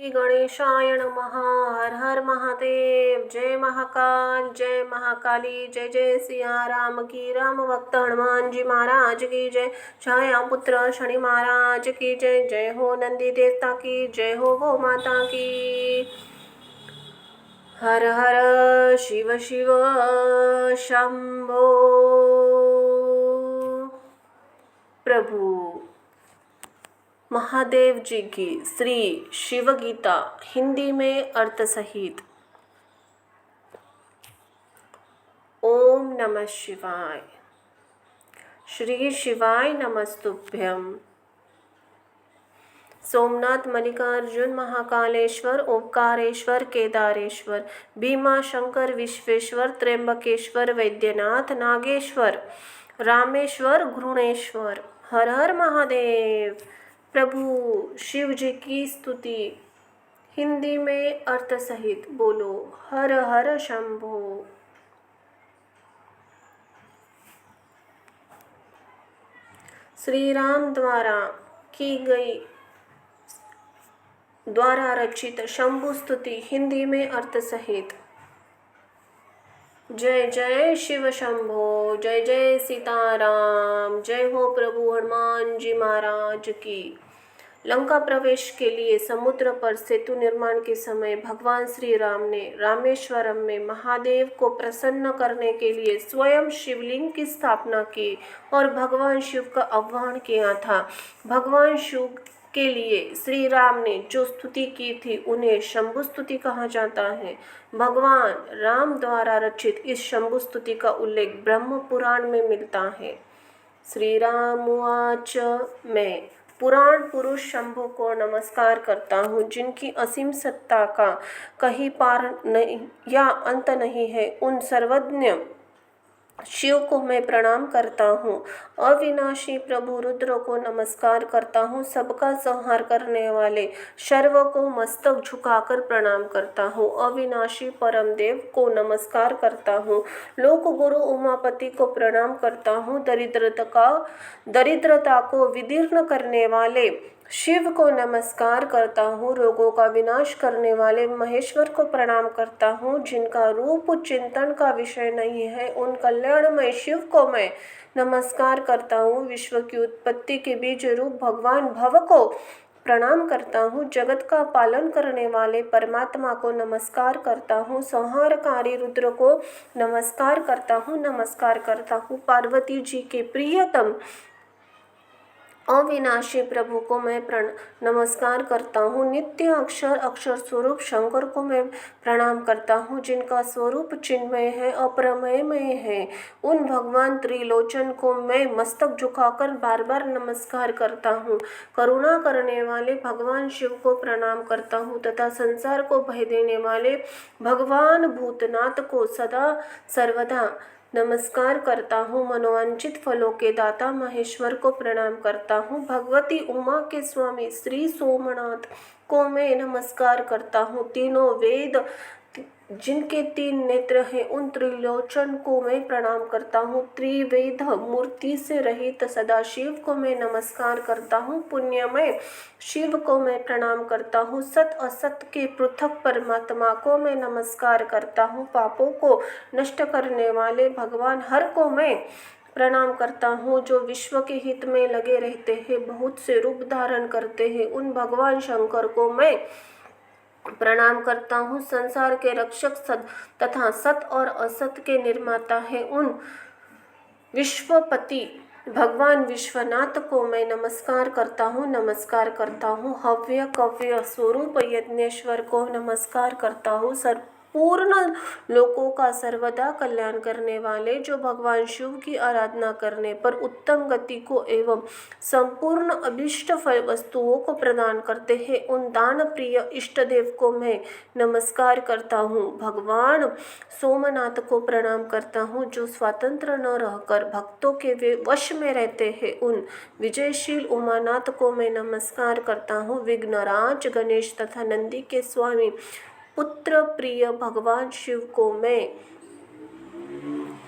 श्री गणेशाय नमः। हर हर महादेव। जय महाकाल, जय महाकाली, जय जय सिया राम की। राम भक्त हनुमान जी महाराज की जय। छाया पुत्र शनि महाराज की जय। जय हो नंदी देवता की जय। हो गो माता की। हर हर शिव शिव शंभो। प्रभु महादेव जी की श्री शिव गीता हिंदी में अर्थ सहित। ओम नमः शिवाय। श्री शिवाय नमस्तुभ्यम। सोमनाथ, मल्लिकार्जुन, महाकालेश्वर, ओंकारेश्वर, केदारेश्वर, भीमा शंकर, विश्वेश्वर, त्र्यंबकेश्वर, वैद्यनाथ, नागेश्वर, रामेश्वर, घृणेश्वर। हर हर महादेव। प्रभु शिव जी की स्तुति हिंदी में अर्थ सहित बोलो। हर हर शंभो। श्री राम द्वारा की गई द्वारा रचित शंभु स्तुति हिंदी में अर्थ सहित। जय जय शिव शंभो। जय जय सीताराम। जय हो प्रभु हनुमान जी महाराज की। लंका प्रवेश के लिए समुद्र पर सेतु निर्माण के समय भगवान श्री राम ने रामेश्वरम में महादेव को प्रसन्न करने के लिए स्वयं शिवलिंग की स्थापना की और भगवान शिव का आह्वान किया था। भगवान शिव के लिए श्री राम ने जो स्तुति की थी उन्हें शंभु स्तुति कहा जाता है। भगवान राम द्वारा रचित इस शंभु स्तुति का उल्लेख ब्रह्म पुराण में मिलता है। श्री राम उवाच। मैं पुराण पुरुष शंभु को नमस्कार करता हूँ, जिनकी असीम सत्ता का कहीं पार नहीं या अंत नहीं है। उन सर्वज्ञ शिव को मैं प्रणाम करता हूँ। अविनाशी प्रभु रुद्र को नमस्कार करता हूँ। सबका संहार करने वाले शर्व को मस्तक झुकाकर प्रणाम करता हूँ। अविनाशी परम देव को नमस्कार करता हूँ। लोक गुरु उमापति को प्रणाम करता हूँ। दरिद्रता को विदीर्ण करने वाले शिव को नमस्कार करता हूँ। रोगों का विनाश करने वाले महेश्वर को प्रणाम करता हूँ। जिनका रूप चिंतन का विषय नहीं है, उन कल्याणमय शिव को मैं नमस्कार करता हूँ। विश्व की उत्पत्ति के बीज रूप भगवान भव को प्रणाम करता हूँ। जगत का पालन करने वाले परमात्मा को नमस्कार करता हूँ। संहारकारी रुद्र को नमस्कार करता हूँ। पार्वती जी के प्रियतम अविनाशी प्रभु को मैं नमस्कार करता हूँ। नित्य अक्षर स्वरूप शंकर को मैं प्रणाम करता हूँ। जिनका स्वरूप चिन्मय है, अप्रमेय है, उन भगवान त्रिलोचन को मैं मस्तक झुकाकर बार बार नमस्कार करता हूँ। करुणा करने वाले भगवान शिव को प्रणाम करता हूँ तथा संसार को भय देने वाले भगवान भूतनाथ को सदा सर्वदा नमस्कार करता हूँ। मनोवांछित फलों के दाता महेश्वर को प्रणाम करता हूँ। भगवती उमा के स्वामी श्री सोमनाथ को मैं नमस्कार करता हूँ। तीनों वेद जिनके 3 नेत्र हैं, उन त्रिलोचन को मैं प्रणाम करता हूँ। त्रिवेद मूर्ति से रहित सदाशिव को मैं नमस्कार करता हूँ। पुण्यमय शिव को मैं प्रणाम करता हूँ। सत असत के पृथक परमात्मा को मैं नमस्कार करता हूँ। पापों को नष्ट करने वाले भगवान हर को मैं प्रणाम करता हूँ। जो विश्व के हित में लगे रहते हैं, बहुत से रूप धारण करते हैं, उन भगवान शंकर को मैं प्रणाम करता हूँ। संसार के रक्षक तथा सत और असत के निर्माता है, उन विश्वपति भगवान विश्वनाथ को मैं नमस्कार करता हूँ। हव्य कव्य स्वरूप यज्ञेश्वर को नमस्कार करता हूँ। पूर्ण लोकों का सर्वदा कल्याण करने वाले, जो भगवान शिव की आराधना करने पर उत्तम गति को एवं संपूर्ण अभिष्ट वस्तुओं को प्रदान करते हैं, उन दान प्रिय इष्ट देव को मैं नमस्कार करता हूँ। भगवान सोमनाथ को प्रणाम करता हूँ, जो स्वतंत्र न रहकर भक्तों के वे वश में रहते हैं, उन विजयशील उमानाथ को मैं नमस्कार करता हूँ। विघ्नराज गणेश तथा नंदी के स्वामी पुत्र प्रिय भगवान शिव को मैं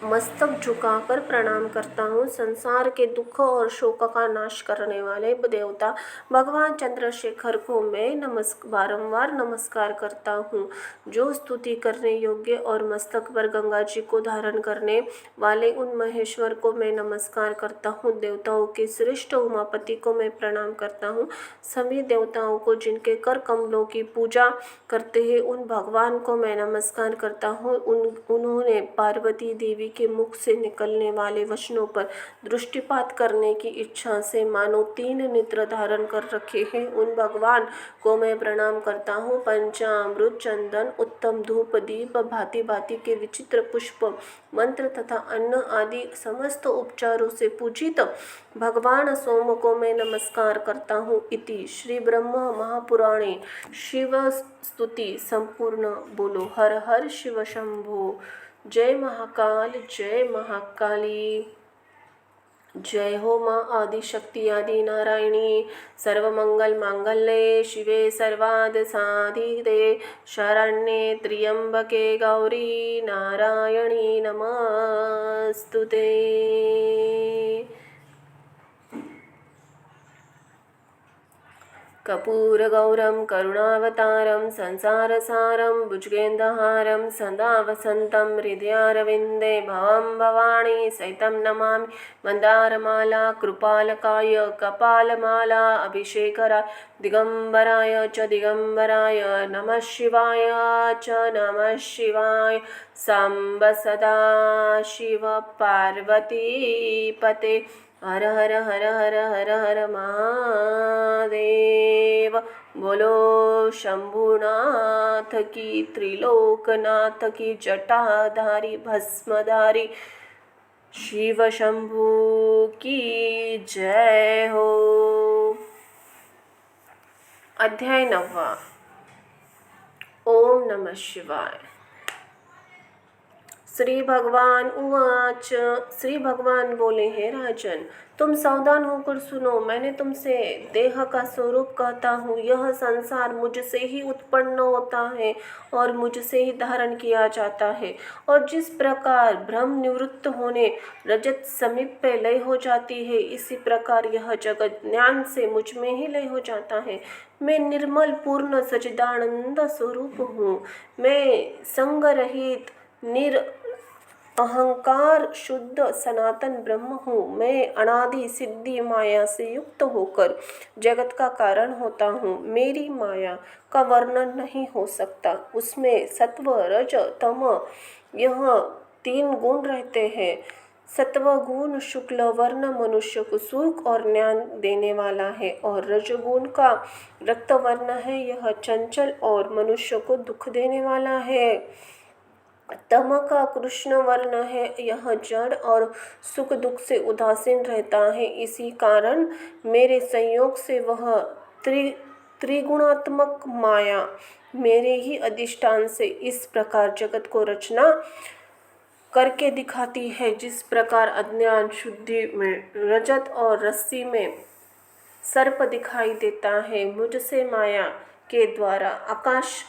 मस्तक झुकाकर प्रणाम करता हूँ। संसार के दुख और शोक का नाश करने वाले देवता भगवान चंद्रशेखर को मैं बारंबार नमस्कार करता हूँ। जो स्तुति करने योग्य और मस्तक पर गंगा जी को धारण करने वाले उन महेश्वर को मैं नमस्कार करता हूँ। देवताओं के श्रेष्ठ उमापति को मैं प्रणाम करता हूँ। सभी देवताओं को जिनके कर कमलों की पूजा करते हैं उन भगवान को मैं नमस्कार करता हूँ। उन्होंने पार्वती देवी के मुख से निकलने वाले वचनों पर दृष्टिपात करने की इच्छा से मानो 3 नेत्र धारण कर रखे हैं उन भगवान को मैं प्रणाम करता हूँ। पंचामृत, चंदन, उत्तम धूप, दीप, भांति भांति के विचित्र पुष्प, मंत्र तथा अन्न आदि समस्त उपचारों से पूजित भगवान सोम को मैं नमस्कार करता हूँ। इति श्री ब्रह्म महापुराणे शिव स्तुति संपूर्ण। बोलो हर हर शिव शंभो। जय महाकाल, जय महाकाली। जय हो माँ आदिशक्ति आदि नारायणी। सर्वमंगल मांगल्ये शिवे सर्वाद साधिते शरण्ये त्र्यंबके गौरी नारायणी नमस्तुते। कर्पूरगौरं करुणावतारं संसारसारं भुजगेन्द्रहारं सदा वसन्तं हृदयारविन्दे भवं भवानी सहितं नमामि। मन्दारमाला कृपालकाय कपालमाला अभिषेकराय दिगंबराय च दिगंबराय नमः शिवाय च नमः शिवाय। सांब सदा शिव पार्वतीपते हर हर हर हर हर हर महादेव। बोलो शंभुनाथ की, त्रिलोकनाथ की, जटाधारी भस्मधारी शिव शंभु की जय हो। अध्याय 9। ओम नमः शिवाय। श्री भगवान उवाच। श्री भगवान बोले, हे राजन, तुम सावधान होकर सुनो। मैंने तुमसे देह का स्वरूप कहता हूँ। यह संसार मुझसे ही उत्पन्न होता है और मुझसे ही धारण किया जाता है। और जिस प्रकार भ्रम निवृत्त होने रजत समीप पे लय हो जाती है, इसी प्रकार यह जगत ज्ञान से मुझ में ही लय हो जाता है। मैं निर्मल पूर्ण सच्चिदानंद स्वरूप हूँ। मैं संग रहित अहंकार शुद्ध सनातन ब्रह्म हूँ। मैं अनादि सिद्धि माया से युक्त होकर जगत का कारण होता हूँ। मेरी माया का वर्णन नहीं हो सकता। उसमें सत्व, रज, तम यह 3 गुण रहते हैं। सत्व गुण शुक्ल वर्ण मनुष्य को सुख और ज्ञान देने वाला है और रजगुण का रक्त वर्ण है, यह चंचल और मनुष्य को दुख देने वाला है। तम का कृष्ण वर्ण है, यह जड़ और सुख दुख से उदासीन रहता है। इसी कारण मेरे संयोग से वह त्रिगुणात्मक माया मेरे ही अधिष्ठान से इस प्रकार जगत को रचना करके दिखाती है। जिस प्रकार अज्ञान शुद्धि में रजत और रस्सी में सर्प दिखाई देता है, मुझसे माया के द्वारा आकाश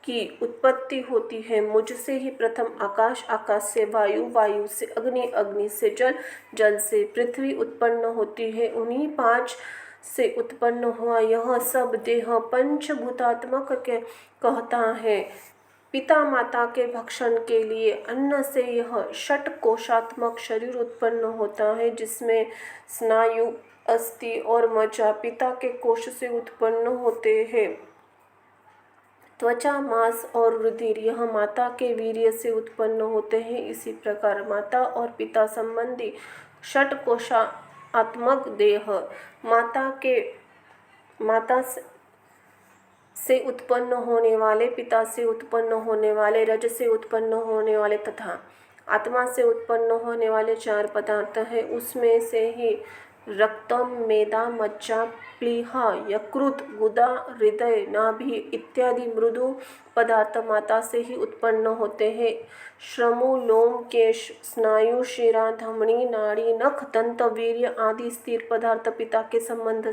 की उत्पत्ति होती है। मुझसे ही प्रथम आकाश, आकाश से वायु, वायु से अग्नि, अग्नि से जल, जल से पृथ्वी उत्पन्न होती है। उन्हीं 5 से उत्पन्न हुआ यह सब देह पंचभूतात्मक के कहता है। पिता माता के भक्षण के लिए अन्न से यह षट कोशात्मक शरीर उत्पन्न होता है, जिसमें स्नायु, अस्थि और मज्जा पिता के कोश से उत्पन्न होते हैं। त्वचा, मांस और रुधिर यह माता के वीर्य से उत्पन्न होते हैं। इसी प्रकार माता और पिता संबंधी षट कोशात्मक देह माता से उत्पन्न होने वाले, पिता से उत्पन्न होने वाले, रज से उत्पन्न होने वाले तथा आत्मा से उत्पन्न होने वाले 4 पदार्थ हैं। उसमें से ही रक्तम, मेदा, मज्जा, प्लीहा, यकृत, गुदा, हृदय, नाभि इत्यादि मृदु पदार्थ माता से ही उत्पन्न होते हैं। श्रमु, लोम, केश, स्नायु, शिरा, धमनी, नाड़ी, नख, दंत, वीर्य आदि स्थिर पदार्थ पिता के संबंध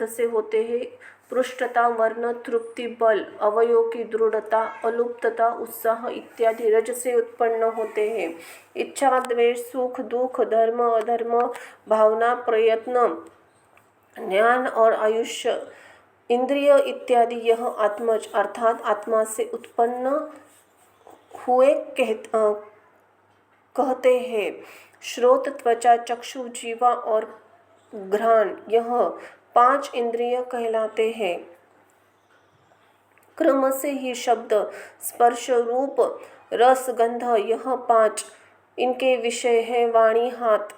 से होते हैं। पृष्ठता, वर्ण, तृप्ति, बल, अवयवों की दृढ़ता, अलुप्तता, उत्साह इत्यादि रज से उत्पन्न होते हैं। इच्छा, द्वेष, सुख, दुख, धर्म, अधर्म, भावना, प्रयत्न, ज्ञान और आयुष्य, इंद्रिय इत्यादि यह आत्मज अर्थात आत्मा से उत्पन्न हुए कहते हैं। श्रोत, त्वचा, चक्षु, जीवा और घ्राण यह 5 इंद्रिय कहलाते हैं। क्रम से ही शब्द, स्पर्श, रूप, रस, गंध यह 5 इनके विषय है। वाणी, हाथ,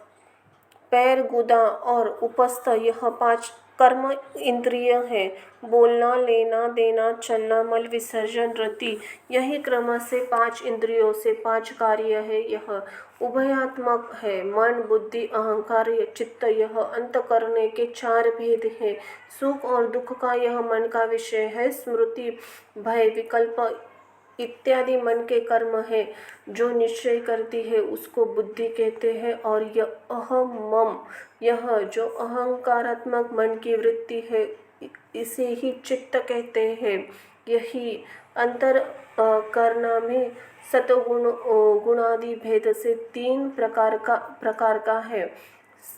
पैर, गुदा और उपस्थ यह 5 कर्म इंद्रिय हैं। बोलना, लेना, देना, चलना, मल विसर्जन, रति यही क्रम से 5 इंद्रियों से 5 कार्य है। यह उभयात्मक है। मन, बुद्धि, अहंकार, चित्त यह अंतःकरण के 4 भेद हैं। सुख और दुख का यह मन का विषय है। स्मृति, भय, विकल्प इत्यादि मन के कर्म है। जो निश्चय करती है उसको बुद्धि कहते हैं। और यह अहम मम यह जो अहंकारात्मक मन की वृत्ति है इसे ही चित्त कहते हैं। यही अंतःकरण में सतोगुण गुणादि भेद से 3 प्रकार का है।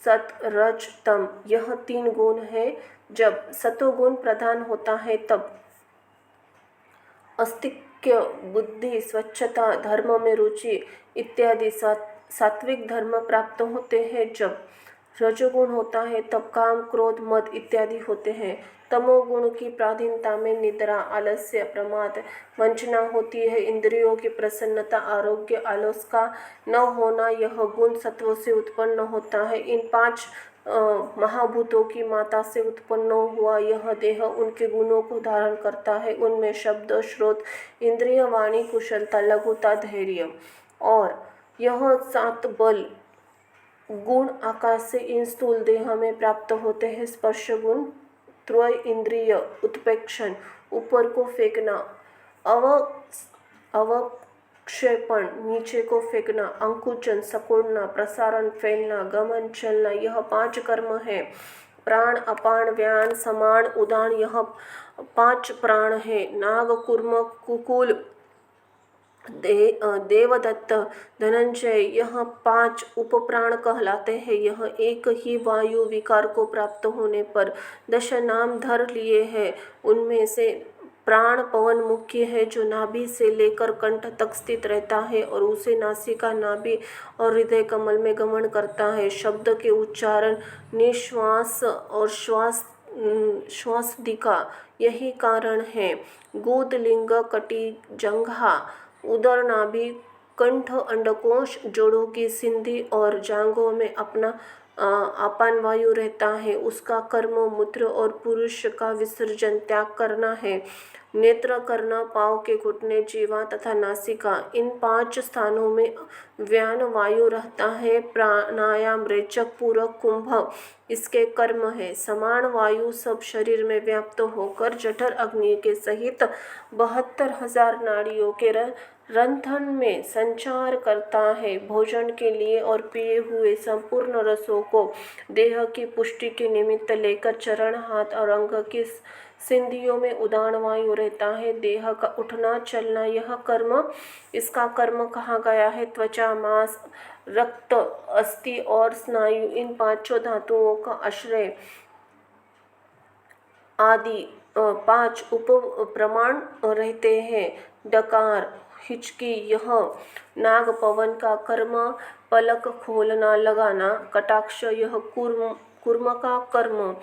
सत, रज, तम यह 3 गुण है। जब सतोगुण प्रधान होता है तब अस्तिक्य, बुद्धि, स्वच्छता, धर्म में रुचि इत्यादि सात्विक धर्म प्राप्त होते हैं। जब रजोगुण होता है तब काम, क्रोध, मद इत्यादि होते हैं। तमोगुण की प्राधीनता में निद्रा, आलस्य, प्रमाद, वंचना होती है। इंद्रियों की प्रसन्नता, आरोग्य, आलस का न होना यह गुण सत्व से उत्पन्न होता है। इन 5 महाभूतों की माता से उत्पन्न हुआ यह देह उनके गुणों को धारण करता है। उनमें शब्द, श्रोत, इंद्रिय, वाणी, कुशलता, लघुता, धैर्य और यह 7 बल गुण आकाश से इन स्थूल देह में प्राप्त होते हैं। स्पर्श गुण, त्रय इंद्रिय, उत्प्रेक्षण, ऊपर को फेंकना, अवक्षेपण, नीचे को फेंकना, अंकुचन, सिकुड़ना, प्रसारण, फैलना, गमन, चलना यह 5 कर्म है। प्राण, अपान, व्यान, समान, उदान यह 5 प्राण है। नाग, कूर्म, कुकुल, देवदत्त, धनंजय यह 5 उपप्राण कहलाते हैं। यह एक ही वायु विकार को प्राप्त होने पर 10 नाम धर लिए हैं। उनमें से प्राण पवन मुख्य है जो नाभि से लेकर कंठ तक स्थित रहता है और उसे नासिका, नाभि और हृदय कमल में गमन करता है। शब्द के उच्चारण, निश्वास और श्वासदिका यही कारण है। गुद, लिंग, कटी, जंघा, उदर, नाभि, कंठ, अंडकोश, जोड़ों की संधि और जांघों में अपना अपान वायु रहता है। उसका कर्म मूत्र और पुरुष का विसर्जन त्याग करना है। नेत्र, कर्ण, पाँव के घुटने, जीवा तथा नासिका इन 5 स्थानों में व्यान वायु रहता है। प्राणायाम, रेचक, पूरक, कुंभ इसके कर्म है। समान वायु सब शरीर में व्याप्त होकर जठर अग्नि के सहित 72,000 नाड़ियों के रंध्रन में संचार करता है। भोजन के लिए और पिए हुए संपूर्ण रसों को देह की पुष्टि के निमित्त लेकर चरण, हाथ और अंग की संधियों में उदान वायु रहता है। देह का उठना चलना यह कर्म इसका कर्म कहा गया है। त्वचा, मांस, रक्त, अस्थि और स्नायु इन 5 धातुओं का आश्रय आदि 5 उप प्रमाण रहते हैं। डकार, हिचकी यह नाग पवन का कर्म, पलक खोलना लगाना, कटाक्ष यह कूर्म का कर्म,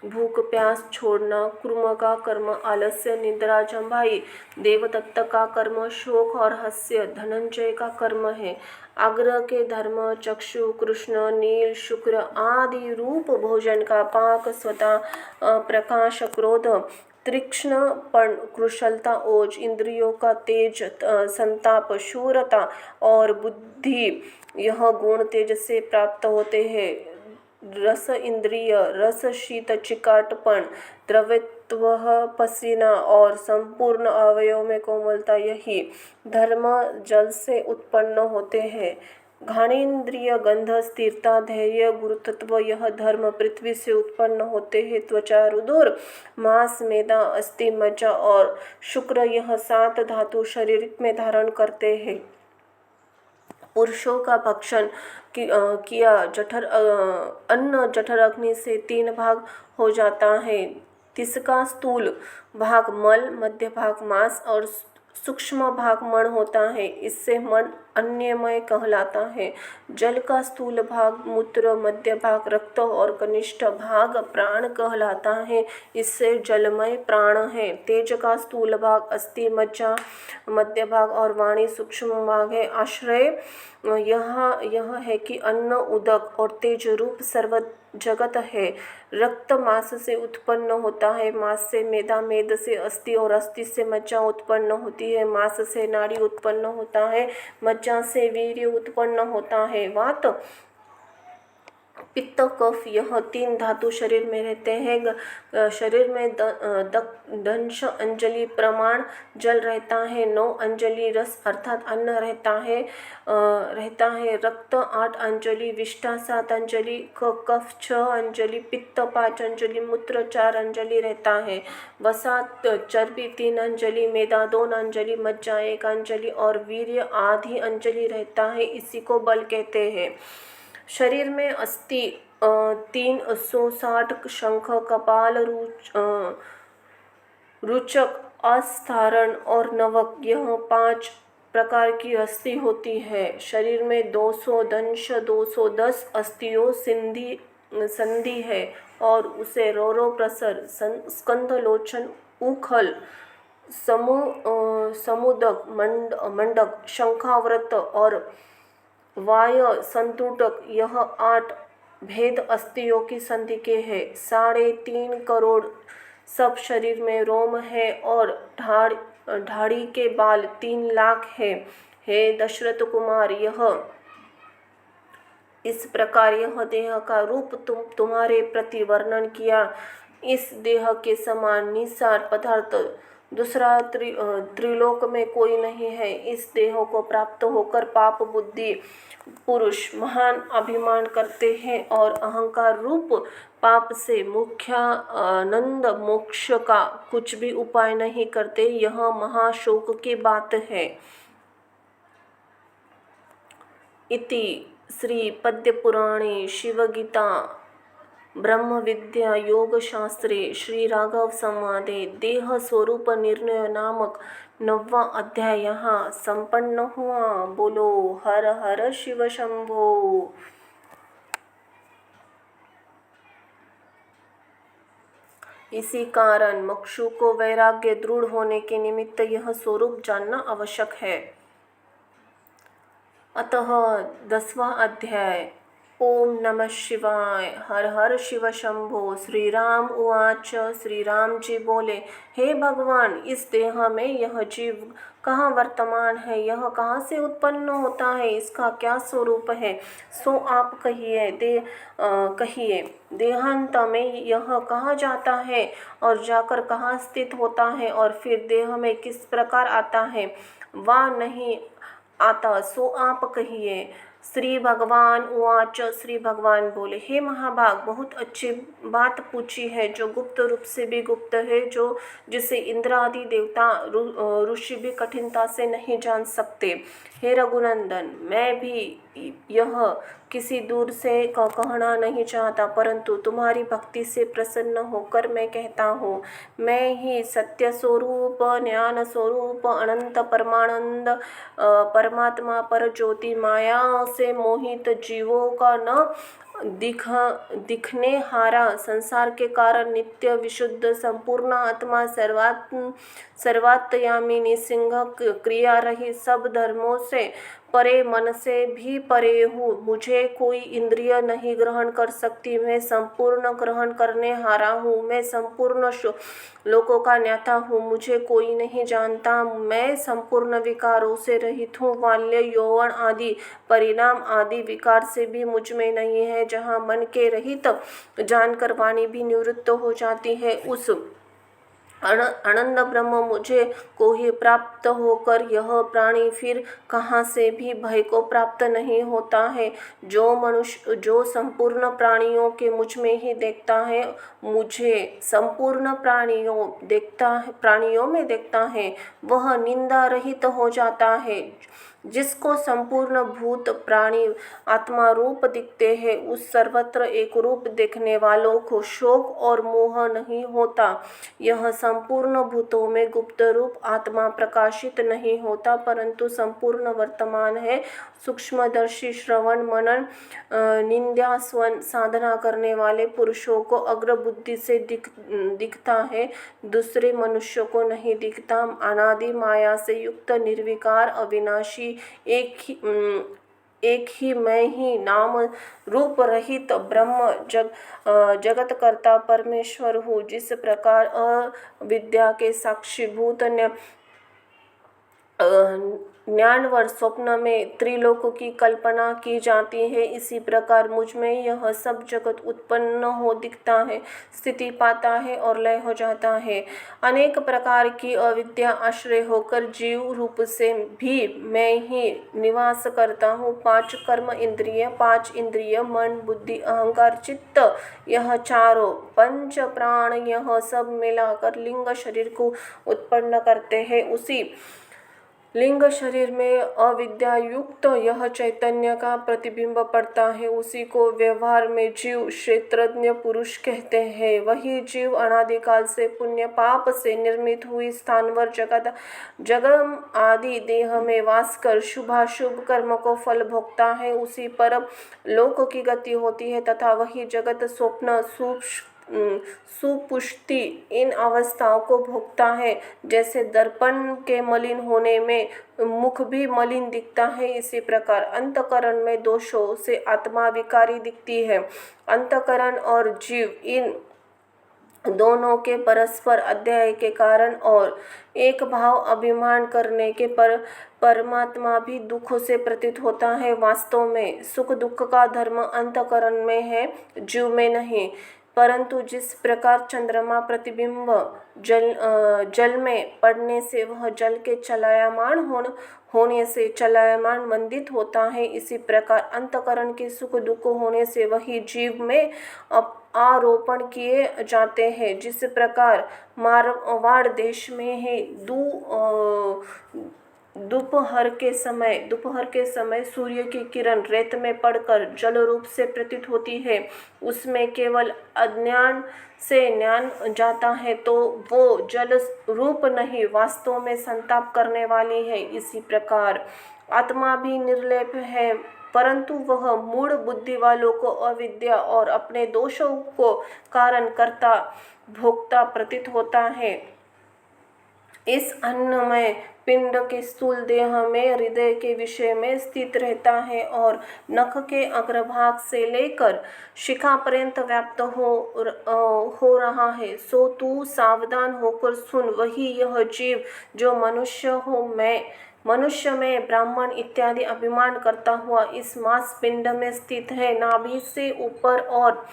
भूख प्यास छोड़ना कूर्म का कर्म, आलस्य, निद्रा, जम्भाई देवदत्त का कर्म, शोक और हास्य धनंजय का कर्म है। आग्रह के धर्म, चक्षु, कृष्ण, नील, शुक्र आदि रूप, भोजन का पाक, स्वतः प्रकाश, क्रोध, तीक्ष्णपन, कुशलता, ओज, इंद्रियों का तेज, संताप, शूरता और बुद्धि यह गुण तेज से प्राप्त होते हैं। रस इंद्रिय, रस, शीत, चिकाटपन, द्रवत्व, पसीना और संपूर्ण अवयव में कोमलता यही धर्म जल से उत्पन्न होते हैं। घानेन्द्रिय, गंध, स्थिरता, धैर्य, गुरुत्व, यह धर्म पृथ्वी से उत्पन्न होते हैं। त्वचा, रुधिर, मांस, मेदा, अस्थि, मज्जा और शुक्र, यह 7 धातु शरीर में धारण करते हैं। पुरुषों का भक्षण किया जठर अन्न जठर अग्नि से 3 भाग हो जाता है। तिसका स्थूल भाग मल, मध्य भाग मांस और सूक्ष्म भाग मन होता है। इससे मन अन्नमय कहलाता है। जल का स्थूल भाग मूत्र, मध्य भाग रक्त और कनिष्ठ भाग प्राण कहलाता है। इससे जलमय प्राण है। तेज का स्थूल भाग अस्थि, मज्जा, मध्य भाग और वाणी सूक्ष्म भाग है। आश्रय यह है कि अन्न, उदक और तेज रूप सर्व जगत है। रक्त मांस से उत्पन्न होता है। मांस से मेदा, मेद से अस्थि और अस्थि से मज्जा उत्पन्न होती है। मांस से नाड़ी उत्पन्न होता है। मज्जा से वीर्य उत्पन्न होता है। वात, पित्त, कफ, यह 3 धातु शरीर में रहते हैं। शरीर में दंश अंजलि प्रमाण जल रहता है। 9 अंजलि रस अर्थात अन्न रहता है। रक्त 8 अंजलि, विष्ठा 7 अंजलि, कफ 6 अंजलि, पित्त 5 अंजलि, मूत्र 4 अंजलि रहता है। वसा चर्बी 3 अंजलि, मेदा 2 अंजलि, मज्जा 1 अंजलि और वीर्य आधी अंजलि रहता है। इसी को बल कहते हैं। शरीर में अस्थि 360, शंख, कपाल, रुचक, अस्थारण और नवक, यह 5 प्रकार की अस्थि होती है। शरीर में 200 दंश, 210 अस्थियों संधि है और उसे रोरो, प्रसर, स्कंध, लोचन, उखल, समुदक, मंडक, शंखावृत और वाय संतुटक, यह 8 भेद अस्थियों की संधि के हैं। 3.5 करोड़ सब शरीर में रोम है और ढाड़ी के बाल 3 लाख है। हे दशरथ कुमार, इस प्रकार यह देह का रूप तुम्हारे प्रति वर्णन किया। इस देह के समान निस्सार पदार्थ दूसरा त्रिलोक में कोई नहीं है। इस देह को प्राप्त होकर पाप बुद्धि पुरुष महान अभिमान करते हैं और अहंकार रूप पाप से मुख्य आनंद मोक्ष का कुछ भी उपाय नहीं करते। यह महाशोक की बात है। इति श्री पद्म पुराणे शिवगीता ब्रह्म विद्या योग शास्त्रे श्री राघव संवादे देह स्वरूप निर्णय नामक 9वां अध्याय यहाँ संपन्न हुआ। बोलो हर हर शिव शंभो। इसी कारण मुक्षु को वैराग्य दृढ़ होने के निमित्त यह स्वरूप जानना आवश्यक है। अतः 10वां अध्याय। ओम नमः शिवाय। हर हर शिव शंभो। श्री राम उवाच। श्री राम जी बोले, हे भगवान, इस देह में यह जीव कहाँ वर्तमान है? यह कहाँ से उत्पन्न होता है? इसका क्या स्वरूप है? सो आप कहिए देहांत में यह कहाँ जाता है और जाकर कहाँ स्थित होता है और फिर देह में किस प्रकार आता है वा नहीं आता, सो आप कहिए। श्री भगवान उवाच। श्री भगवान बोले, हे महाभाग, बहुत अच्छी बात पूछी है जो गुप्त रूप से भी गुप्त है, जिसे इंद्र आदि देवता ऋषि भी कठिनता से नहीं जान सकते। हे रघुनंदन, मैं भी यह किसी दूर से कहना नहीं चाहता, परंतु तुम्हारी भक्ति से प्रसन्न होकर मैं कहता हूँ। मैं ही सत्य स्वरूप, ज्ञान स्वरूप, अनंत परमानंद परमात्मा, पर ज्योति, माया से मोहित जीवों का न दिखने हारा, संसार के कारण नित्य विशुद्ध संपूर्ण आत्मा, सर्वात्मयामी, निसिंह, क्रिया रही, सब धर्मों से परे, मन से भी परे हूँ। मुझे कोई इंद्रिय नहीं ग्रहण कर सकती। मैं संपूर्ण ग्रहण करने हारा हूँ। मैं संपूर्ण लोकों का ज्ञाता हूँ। मुझे कोई नहीं जानता। मैं संपूर्ण विकारों से रहित हूँ। बाल्य, यौवन आदि परिणाम आदि विकार से भी मुझ में नहीं है। जहाँ मन के रहित जानकर वाणी भी निवृत्त हो जाती है, उस आनंद ब्रह्म मुझे को ही प्राप्त होकर यह प्राणी फिर कहाँ से भी भय को प्राप्त नहीं होता है। जो मनुष्य जो संपूर्ण प्राणियों के मुझ में ही देखता है, मुझे संपूर्ण प्राणियों में देखता है, वह निंदा रहित हो जाता है। जिसको संपूर्ण भूत प्राणी आत्मा रूप दिखते हैं, उस सर्वत्र एक रूप देखने वालों को शोक और मोह नहीं होता। यह संपूर्ण भूतों में गुप्त रूप आत्मा प्रकाशित नहीं होता, परंतु संपूर्ण वर्तमान है। सूक्ष्मदर्शी श्रवण मनन निंद्यास्वन साधना करने वाले पुरुषों को अग्र बुद्धि से दिखता है, दूसरे मनुष्यों को नहीं दिखता। अनादि माया से युक्त निर्विकार अविनाशी एक ही मैं ही नाम रूप रहित ब्रह्म जगत कर्ता परमेश्वर हूँ। जिस प्रकार अविद्या के साक्षीभूत ज्ञानवर स्वप्न में त्रिलोक की कल्पना की जाती है, इसी प्रकार मुझ में यह सब जगत उत्पन्न हो दिखता है, स्थिति पाता है और लय हो जाता है। अनेक प्रकार की अविद्या आश्रय होकर जीव रूप से भी मैं ही निवास करता हूँ। 5 कर्म इंद्रिय, 5 इंद्रिय, मन, बुद्धि, अहंकार, चित्त, यह चारों पंच प्राण, यह सब मिलाकर लिंग शरीर को उत्पन्न करते हैं। उसी लिंग शरीर में अविद्या युक्त यह चैतन्य का प्रतिबिंब पड़ता है, उसी को व्यवहार में जीव क्षेत्रज्ञ पुरुष कहते हैं। वही जीव अनादिकाल से पुण्य पाप से निर्मित हुई स्थानवर जगम आदि देह में वास कर शुभाशुभ कर्म को फल भोगता है। उसी पर लोक की गति होती है तथा वही जगत स्वप्न सुपुष्टि इन अवस्थाओं को भोगता है। जैसे दर्पण के मलिन होने में मुख भी मलिन दिखता है, इसी प्रकार अंतकरण में दोषों से आत्मा विकारी दिखती है। अंतकरण और जीव इन दोनों के परस्पर अध्याय के कारण और एक भाव अभिमान करने के परमात्मा भी दुखों से प्रतीत होता है। वास्तव में सुख दुख का धर्म अंतकरण में है, जीव में नहीं। परंतु जिस प्रकार चंद्रमा प्रतिबिंब जल में पड़ने से वह जल के चलायमान होने से चलायमान मंदित होता है, इसी प्रकार अंतकरण के सुख दुख होने से वही जीव में आरोपण किए जाते हैं। जिस प्रकार मारवाड़ देश में है दोपहर के समय सूर्य की किरण रेत में पड़कर जल रूप से प्रतीत होती है, उसमें केवल अज्ञान से ज्ञान जाता है, तो वो जल रूप नहीं वास्तव में संताप करने वाली है। इसी प्रकार आत्मा भी निर्लेप है, परंतु वह मूढ़ बुद्धि वालों को अविद्या और अपने दोषों को कारण करता भोक्ता प्रतीत होता है। इस अन्नमय पिंड के स्थूल देह में हृदय के विषय में स्थित रहता है और नख के अग्रभाग से लेकर शिखा पर्यंत व्याप्त हो रहा है। सो तू सावधान होकर सुन, वही यह जीव जो मनुष्य में ब्राह्मण इत्यादि अभिमान करता हुआ इस मांस पिंड में स्थित है। नाभि से ऊपर और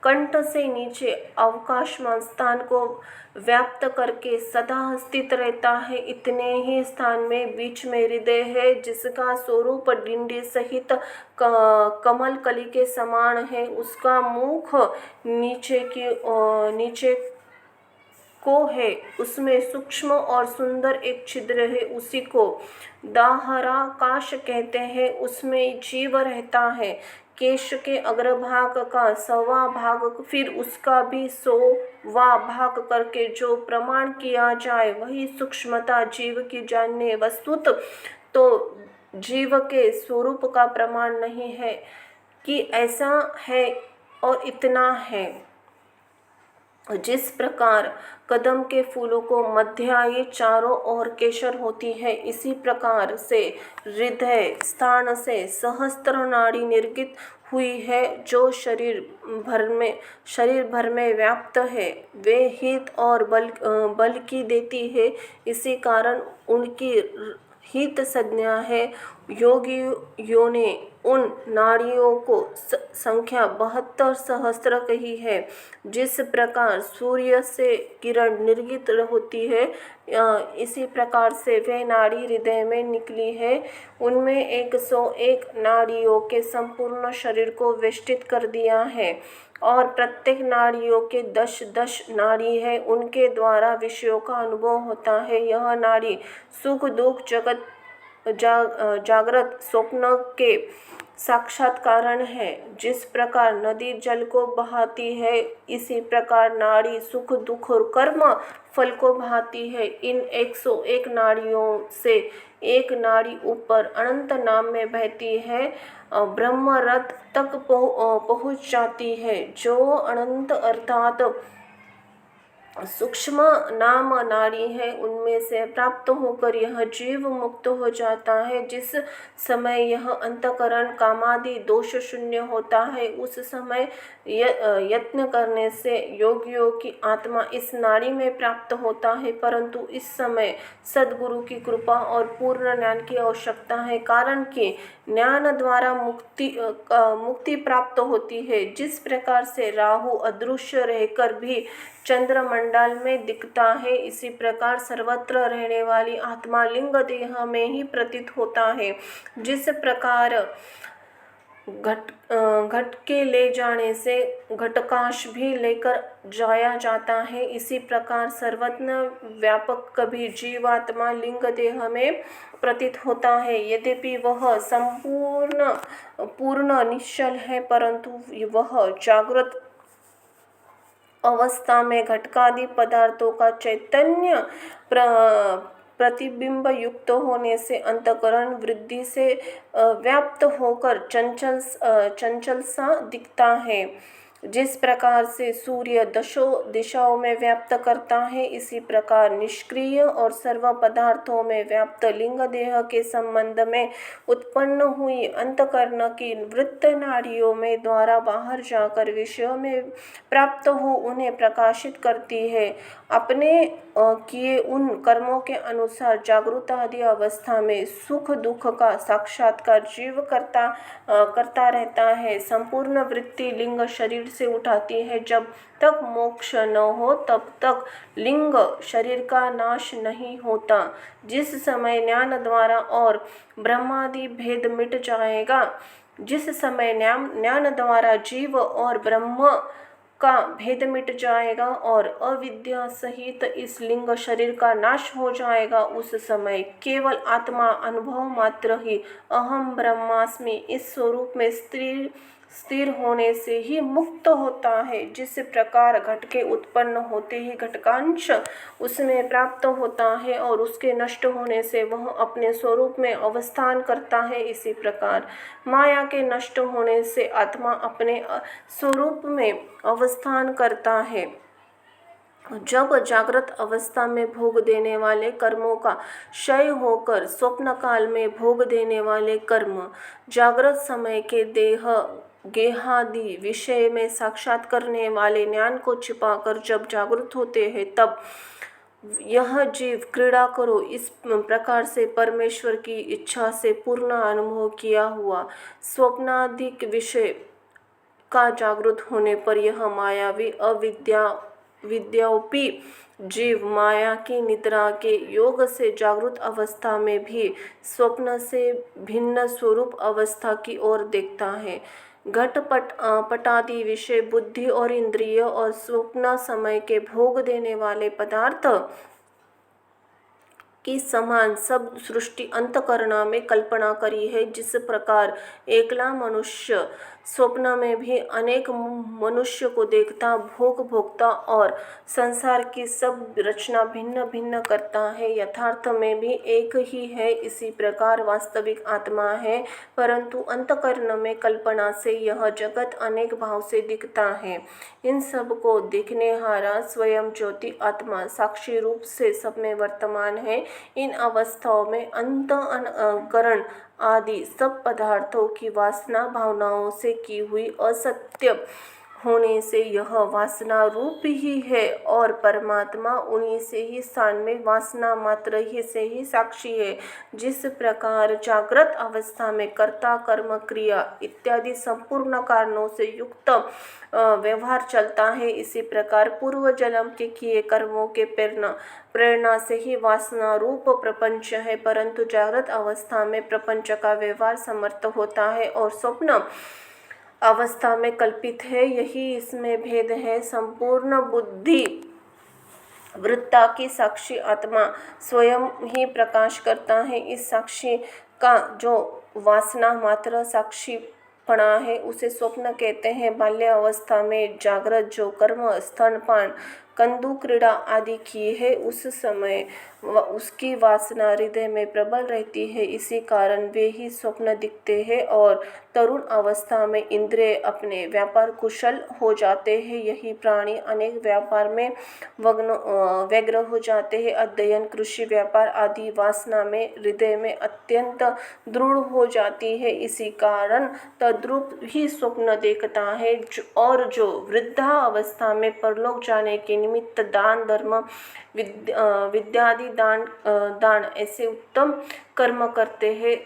कंठ से नीचे अवकाशमान स्थान को व्याप्त करके सदा स्थित रहता है। इतने ही स्थान में बीच में हृदय है, जिसका स्वरूप डिंडी सहित कमल कली के समान है। उसका मुख नीचे को है, उसमें सूक्ष्म और सुंदर एक छिद्र है, उसी को दाहराकाश कहते हैं। उसमें जीव रहता है। केश के अग्रभाग का 100वां भाग फिर उसका भी 100वां भाग करके जो प्रमाण किया जाए, वही सूक्ष्मता जीव की जानने वस्तुत तो जीव के स्वरूप का प्रमाण नहीं है कि ऐसा है और इतना है। जिस प्रकार कदम के फूलों को मध्याई चारों ओर केशर होती है, इसी प्रकार से हृदय स्थान से सहस्त्र नाड़ी निर्गित हुई है, जो शरीर भर में व्याप्त है। वे हित और बल की देती है, इसी कारण उनकी हित संज्ञा है। योगियों ने उन नाड़ियों को संख्या 72 सहस्त्र कही है। जिस प्रकार सूर्य से किरण निर्गत होती है, इसी प्रकार से वे नाड़ी हृदय में निकली है। उनमें 101 नाड़ियों के संपूर्ण शरीर को वेष्टित कर दिया है और प्रत्येक नाड़ियों के 10-10 नाड़ी है। उनके द्वारा विषयों का अनुभव होता है। यह नाड़ी सुख दुख जगत जागृत स्वप्न के साक्षात कारण है। जिस प्रकार नदी जल को बहाती है, इसी प्रकार नाड़ी सुख दुख और कर्म फल को बहाती है। इन 101 नाड़ियों से एक नाड़ी ऊपर अनंत नाम में बहती है, ब्रह्म रथ तक पहुँच जाती है, जो अनंत अर्थात सूक्ष्म नाम नाड़ी है। उनमें से प्राप्त होकर यह जीव मुक्त हो जाता है। जिस समय यह अंतःकरण कामादि दोष शून्य होता है, उस समय यत्न करने से योगियों की आत्मा इस नाड़ी में प्राप्त होता है। परंतु इस समय सद्गुरु की कृपा और पूर्ण ज्ञान की आवश्यकता है, कारण कि ज्ञान द्वारा मुक्ति प्राप्त होती है। जिस प्रकार से राहु अदृश्य रहकर भी चंद्रमंडल में दिखता है, इसी प्रकार सर्वत्र रहने वाली आत्मा लिंग देह में ही प्रतीत होता है। जिस प्रकार घट के ले जाने से घटकाश भी लेकर जाया जाता है, इसी प्रकार सर्वज्ञ व्यापक कभी जीवात्मा लिंग देह में प्रतीत होता है। यद्यपि वह पूर्ण निश्चल है, परंतु वह जागृत अवस्था में घटकादि पदार्थों का चैतन्य प्रतिबिंब युक्त होने से अंतःकरण वृद्धि से व्याप्त होकर चंचल सा दिखता है। जिस प्रकार से सूर्य दिशाओं में व्याप्त करता है, इसी प्रकार निष्क्रिय और सर्व पदार्थों में व्याप्त लिंग देह के संबंध में उत्पन्न हुई अंतःकरण की वृत्त नाड़ियों में द्वारा बाहर जाकर विषयों में प्राप्त हो उन्हें प्रकाशित करती है। अपने किए उन कर्मों के अनुसार जागृत आदि अवस्था में सुख दुख का साक्षात्कार जीव करता रहता है। संपूर्ण वृत्ति लिंग शरीर से उठाती है। जब तक मोक्ष न हो तब तक लिंग शरीर का नाश नहीं होता। जिस समय ज्ञान द्वारा और ब्रह्मादि भेद मिट जाएगा, जिस समय ज्ञान द्वारा जीव और ब्रह्म का भेद मिट जाएगा और अविद्या सहित इस लिंग शरीर का नाश हो जाएगा, उस समय केवल आत्मा अनुभव मात्र ही अहम ब्रह्मास्मि इस स्वरूप में स्थिर होने से ही मुक्त होता है। जिस प्रकार घट के उत्पन्न होते ही घटकांश उसमें प्राप्त होता है और उसके नष्ट होने से वह अपने स्वरूप में अवस्थान करता है, इसी प्रकार माया के नष्ट होने से आत्मा अपने स्वरूप में अवस्थान करता है। जब जागृत अवस्था में भोग देने वाले कर्मों का क्षय होकर स्वप्न काल में भोग देने वाले कर्म जागृत समय के गेहादि विषय में साक्षात करने वाले ज्ञान को छिपाकर जब जागृत होते हैं, तब यह जीव क्रीड़ा करो इस प्रकार से परमेश्वर की इच्छा से पूर्ण अनुभव किया हुआ स्वप्नाधिक विषय का जागृत होने पर यह मायावी विद्याओपी जीव माया की निद्रा के योग से जागृत अवस्था में भी स्वप्न से भिन्न स्वरूप अवस्था की ओर देखता है। पटादि विषय बुद्धि और इंद्रिय और स्वप्न समय के भोग देने वाले पदार्थ की समान सब सृष्टि अंतःकरण में कल्पना करी है। जिस प्रकार एकला मनुष्य स्वप्न में भी अनेक मनुष्य को देखता, भोग भोगता और संसार की सब रचना भिन्न भिन्न करता है, यथार्थ में भी एक ही है। इसी प्रकार वास्तविक आत्मा है, परंतु अंतःकरण में कल्पना से यह जगत अनेक भाव से दिखता है। इन सब को देखने हारा स्वयं ज्योति आत्मा साक्षी रूप से सब में वर्तमान है। इन अवस्थाओं में अंतःकरण आदि सब पदार्थों की वासना भावनाओं से की हुई असत्य होने से यह वासना रूप ही है और परमात्मा उन्हीं से ही स्थान में वासना मात्र ही से ही साक्षी है। जिस प्रकार जागृत अवस्था में कर्ता कर्म क्रिया इत्यादि संपूर्ण कारणों से युक्त व्यवहार चलता है, इसी प्रकार पूर्व जन्म के किए कर्मों के प्रेरणा से ही वासना रूप प्रपंच है, परंतु जागृत अवस्था में प्रपंच का व्यवहार समर्थ होता है और स्वप्न अवस्था में कल्पित है। यही इसमें भेद है। संपूर्ण बुद्धि वृत्ता की साक्षी आत्मा स्वयं ही प्रकाश करता है। इस साक्षी का जो वासना मात्र साक्षीपणा है उसे स्वप्न कहते हैं। बाल्य अवस्था में जागृत जो कर्म स्तनपान कंदु क्रीड़ा आदि की है, उस समय उसकी वासना हृदय में प्रबल रहती है, इसी कारण वे ही स्वप्न दिखते हैं और तरुण अवस्था में इंद्रिय अपने व्यापार कुशल हो जाते हैं। यही प्राणी अनेक व्यापार में व्यग्र हो जाते हैं। अध्ययन कृषि व्यापार आदि वासना में हृदय में अत्यंत दृढ़ हो जाती है, इसी कारण तद्रूप ही स्वप्न देखता है। और जो वृद्धा अवस्था में परलोक जाने के निमित्त दान धर्म विद्यादि दान ऐसे उत्तम कर्म करते हैं,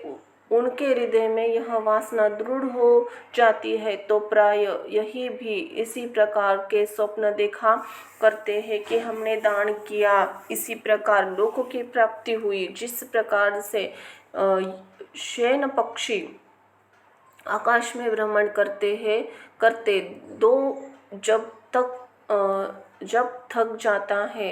उनके हृदय में यह वासना दृढ़ हो जाती है, तो प्राय यही भी इसी प्रकार के स्वप्न देखा करते हैं कि हमने दान किया, इसी प्रकार लोकों की प्राप्ति हुई। जिस प्रकार से शयन पक्षी आकाश में भ्रमण करते दो जब थक जाता है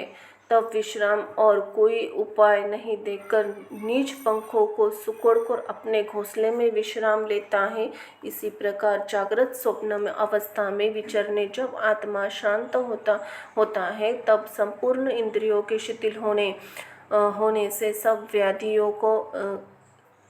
तब विश्राम और कोई उपाय नहीं देखकर निज पंखों को सिकोड़कर अपने घोंसले में विश्राम लेता है, इसी प्रकार जागृत स्वप्न में अवस्था में विचरने जब आत्मा शांत होता है तब संपूर्ण इंद्रियों के शिथिल होने से सब व्याधियों को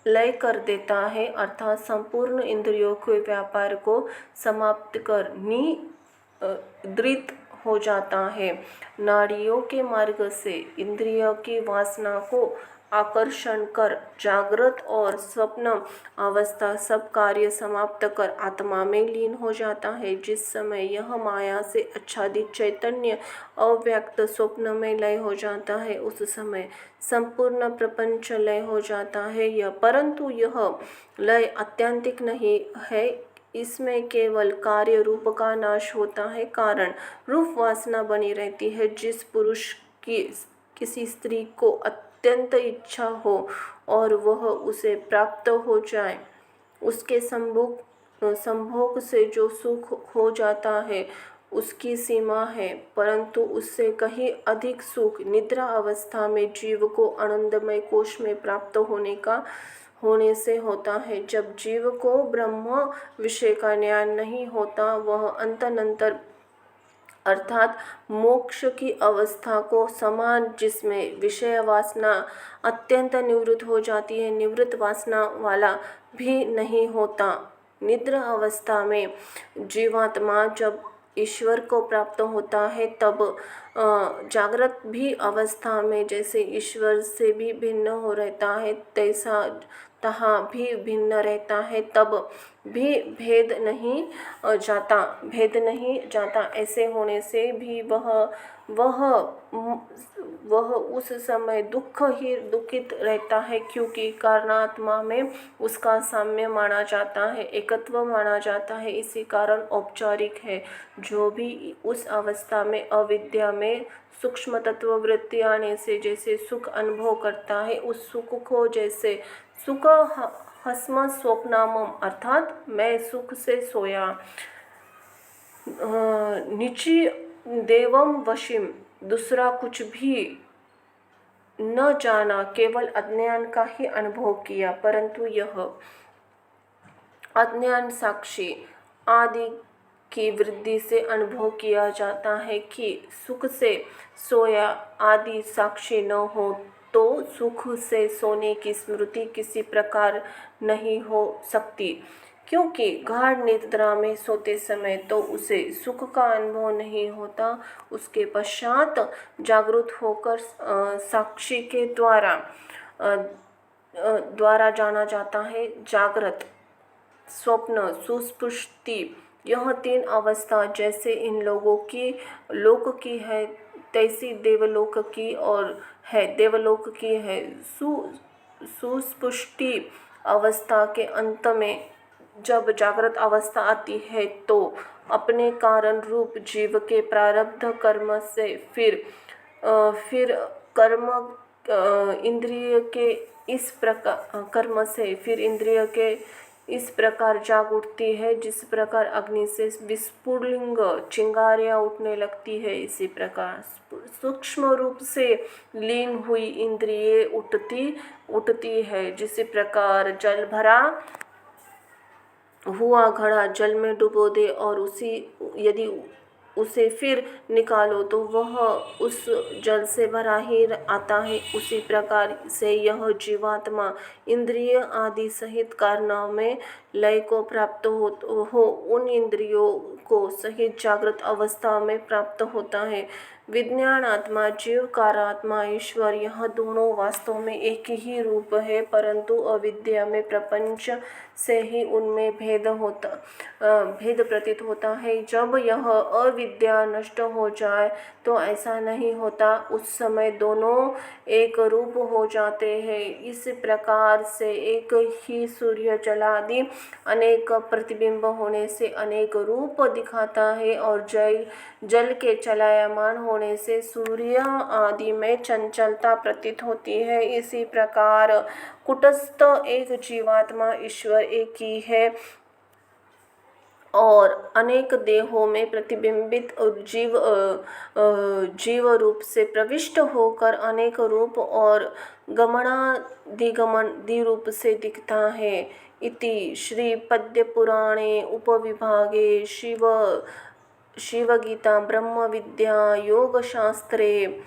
लय कर देता है, अर्थात संपूर्ण इंद्रियों के व्यापार को समाप्त कर निद्रित हो जाता है। नाड़ियों के मार्ग से इंद्रियों की वासना को आकर्षण कर जागृत और स्वप्न अवस्था सब कार्य समाप्त कर आत्मा में लीन हो जाता है। जिस समय यह माया से आच्छादित चैतन्य अव्यक्त स्वप्न में लय हो जाता है, उस समय संपूर्ण प्रपंच लय हो जाता है। परंतु यह लय आत्यंतिक नहीं है, इसमें केवल कार्य रूप का नाश होता है, कारण रूप वासना बनी रहती है। जिस पुरुष की किसी स्त्री को अत्यंत इच्छा हो और वह उसे प्राप्त हो जाए, उसके संभोग से जो सुख हो जाता है उसकी सीमा है, परंतु उससे कहीं अधिक सुख निद्रा अवस्था में जीव को आनंदमय कोश में प्राप्त होने से होता है। जब जीव को ब्रह्म विषय का ज्ञान नहीं होता, वह अंतरंतर अर्थात मोक्ष की अवस्था को समान, जिसमें विषय वासना अत्यंत निवृत्त हो जाती है, निवृत्त वासना वाला भी नहीं होता। निद्रा अवस्था में जीवात्मा जब ईश्वर को प्राप्त होता है तब जागृत भी अवस्था में जैसे ईश्वर से भी भिन्न हो रहता है, तैसा तहाँ भी भिन्न रहता है, तब भी भेद नहीं जाता। ऐसे होने से भी वह उस समय दुखित रहता है, क्योंकि कारणात्मा में उसका साम्य माना जाता है, एकत्व माना जाता है, इसी कारण औपचारिक है। जो भी उस अवस्था में अविद्या में सूक्ष्म तत्व वृत्ति आने से जैसे सुख अनुभव करता है, उस सुख को जैसे सुख हस्म स्वप्नामम अर्थात मैं सुख से सोया, निचि देवम वशिम दूसरा कुछ भी न जाना, केवल अज्ञान का ही अनुभव किया, परंतु यह अज्ञान साक्षी आदि की वृद्धि से अनुभव किया जाता है कि सुख से सोया आदि साक्षी न हो तो सुख से सोने की स्मृति किसी प्रकार नहीं हो सकती, क्योंकि गाढ़ निद्रा में सोते समय तो उसे सुख का अनुभव नहीं होता। उसके पश्चात जागृत होकर साक्षी के द्वारा जाना जाता है। जागृत स्वप्न सुस्पष्टि यह 3 अवस्था जैसे इन लोक की है तैसी देवलोक की और है देवलोक की है। सुस्पष्टि अवस्था के अंत में जब जागृत अवस्था आती है तो अपने कारण रूप जीव के प्रारब्ध कर्म से फिर कर्म इंद्रिय के इस प्रकार कर्म से फिर इंद्रिय के इस प्रकार जाग उठती है जिस प्रकार अग्नि से विस्फुलिंग चिंगारियां उठने लगती है। इसी प्रकार सूक्ष्म रूप से लीन हुई इंद्रिय उठती है। जिस प्रकार जल भरा हुआ घड़ा जल में डुबो दे और यदि उसे फिर निकालो तो वह उस जल से भरा ही आता है। उसी प्रकार से यह जीवात्मा इंद्रिय आदि सहित कारणाओं में लय को प्राप्त हो उन इंद्रियों को सहित जागृत अवस्था में प्राप्त होता है। विज्ञान आत्मा जीव कारात्मा ईश्वर यह दोनों वास्तव में एक ही रूप है, परंतु अविद्या में प्रपंच से ही उनमें भेद प्रतीत होता है। जब यह अविद्या नष्ट हो जाए तो ऐसा नहीं होता, उस समय दोनों एक रूप हो जाते हैं। इस प्रकार से एक ही सूर्य जलादि अनेक प्रतिबिंब होने से अनेक रूप दिखाता है और जल के चलायमान होने से सूर्य आदि में चंचलता प्रतीत होती है। इसी प्रकार कुटस्थ एक जीवात्मा ईश्वर एक ही है और अनेक देहों में प्रतिबिंबित जीव रूप से प्रविष्ट होकर अनेक रूप और गमनादिगमन रूप से दिखता है। इति श्री पद्म पुराणे उपविभागे शिवगीता ब्रह्म विद्या योगशास्त्रे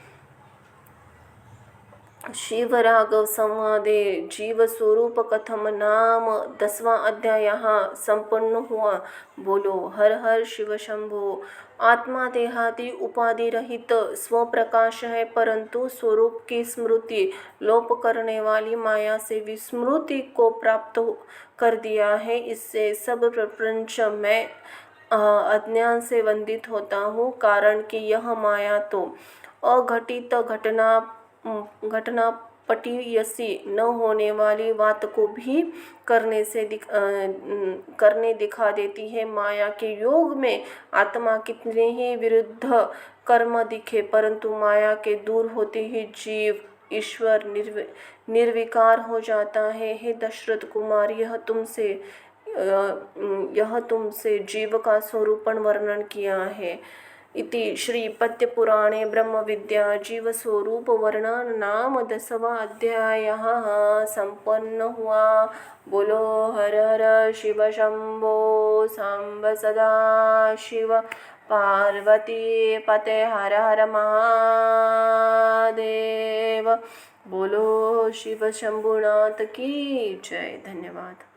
शिवराघव संवादे जीव स्वरूप कथम नाम 10वां अध्याय संपन्न हुआ। बोलो हर हर शिव शंभो। आत्मा देहादि उपाधि रहित स्वप्रकाश है, परंतु स्वरूप की स्मृति लोप करने वाली माया से विस्मृति को प्राप्त कर दिया है। इससे सब प्रपंच में अज्ञान से वंदित होता हूँ, कारण कि यह माया तो अघटित घटना पटीयसी न होने वाली बात को भी करने दिखा देती है। माया के योग में आत्मा कितने ही विरुद्ध कर्म दिखे, परंतु माया के दूर होते ही जीव ईश्वर निर्विकार हो जाता है। हे दशरथ कुमार, यह तुमसे जीव का स्वरूपण वर्णन किया है। इति श्री पद्म पुराणे ब्रह्म विद्या जीव स्वरूप वर्णन नाम 10वां अध्याय संपन्न हुआ। बोलो हर हर शिव शंभो। सांब सदा शिव पार्वती पते हर हर महादेव। बोलो शिव शंभुनाथ की जय। धन्यवाद।